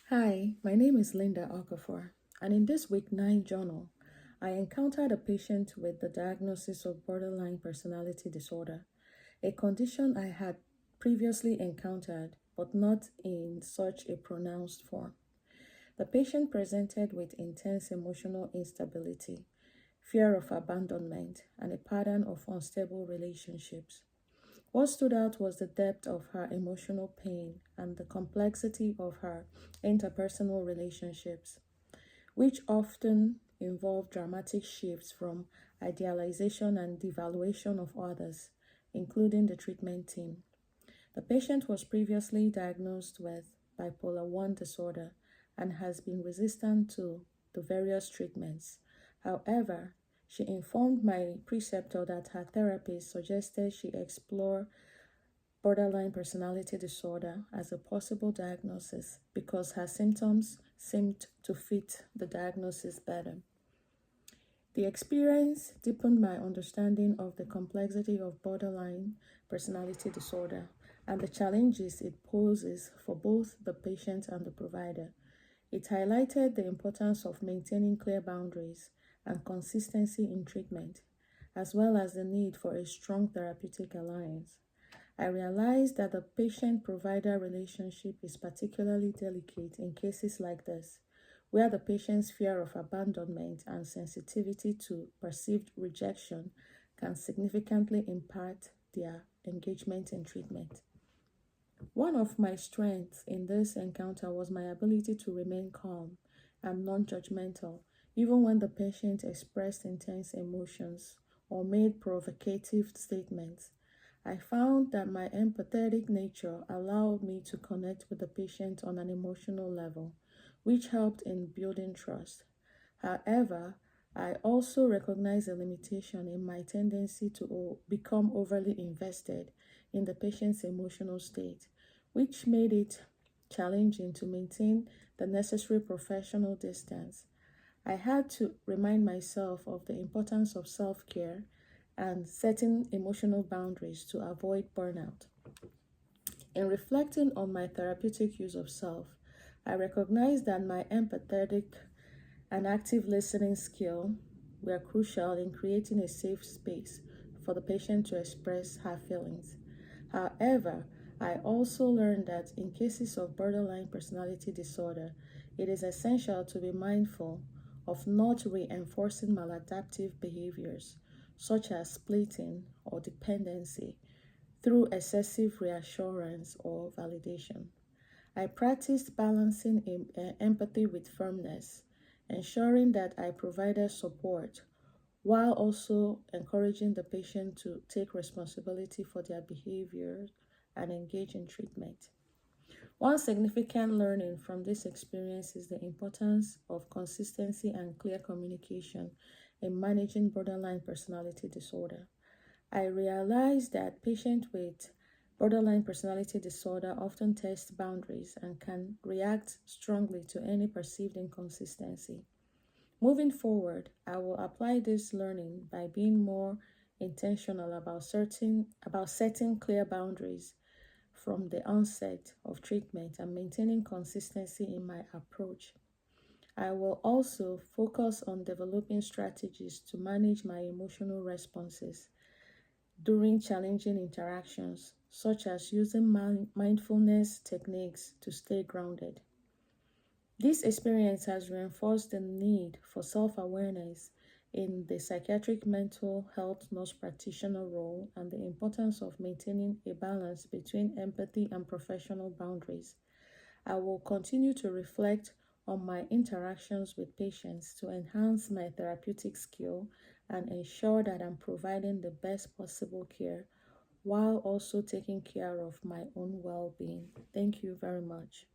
Hi, my name is Linda Okafor, and in this week 9 journal, I encountered a patient with the diagnosis of borderline personality disorder, a condition I had previously encountered but not in such a pronounced form. The patient presented with intense emotional instability, fear of abandonment, and a pattern of unstable relationships. What stood out was the depth of her emotional pain and the complexity of her interpersonal relationships, which often involve dramatic shifts from idealization and devaluation of others, including the treatment team. The patient was previously diagnosed with bipolar 1 disorder and has been resistant to the various treatments. However, she informed my preceptor that her therapist suggested she explore borderline personality disorder as a possible diagnosis because her symptoms seemed to fit the diagnosis better. The experience deepened my understanding of the complexity of borderline personality disorder and the challenges it poses for both the patient and the provider. It highlighted the importance of maintaining clear boundaries and consistency in treatment, as well as the need for a strong therapeutic alliance. I realized that the patient-provider relationship is particularly delicate in cases like this, where the patient's fear of abandonment and sensitivity to perceived rejection can significantly impact their engagement in treatment. One of my strengths in this encounter was my ability to remain calm and non-judgmental, even when the patient expressed intense emotions or made provocative statements. I found that my empathetic nature allowed me to connect with the patient on an emotional level, which helped in building trust. However, I also recognize a limitation in my tendency to become overly invested in the patient's emotional state, which made it challenging to maintain the necessary professional distance. I had to remind myself of the importance of self care and setting emotional boundaries to avoid burnout. In reflecting on my therapeutic use of self, I recognize that my empathetic and active listening skill were crucial in creating a safe space for the patient to express her feelings. However, I also learned that in cases of borderline personality disorder, it is essential to be mindful of not reinforcing maladaptive behaviors such as splitting or dependency through excessive reassurance or validation. I practiced balancing empathy with firmness, ensuring that I provided support while also encouraging the patient to take responsibility for their behaviors and engage in treatment. One significant learning from this experience is the importance of consistency and clear communication in managing borderline personality disorder. I realized that patients with borderline personality disorder often test boundaries and can react strongly to any perceived inconsistency. Moving forward, I will apply this learning by being more intentional about setting clear boundaries from the onset of treatment and maintaining consistency in my approach. I will also focus on developing strategies to manage my emotional responses during challenging interactions, such as using mindfulness techniques to stay grounded. This experience has reinforced the need for self awareness in the psychiatric mental health nurse practitioner role and the importance of maintaining a balance between empathy and professional boundaries. I will continue to reflect on my interactions with patients to enhance my therapeutic skill and ensure that I'm providing the best possible care while also taking care of my own well being. Thank you very much.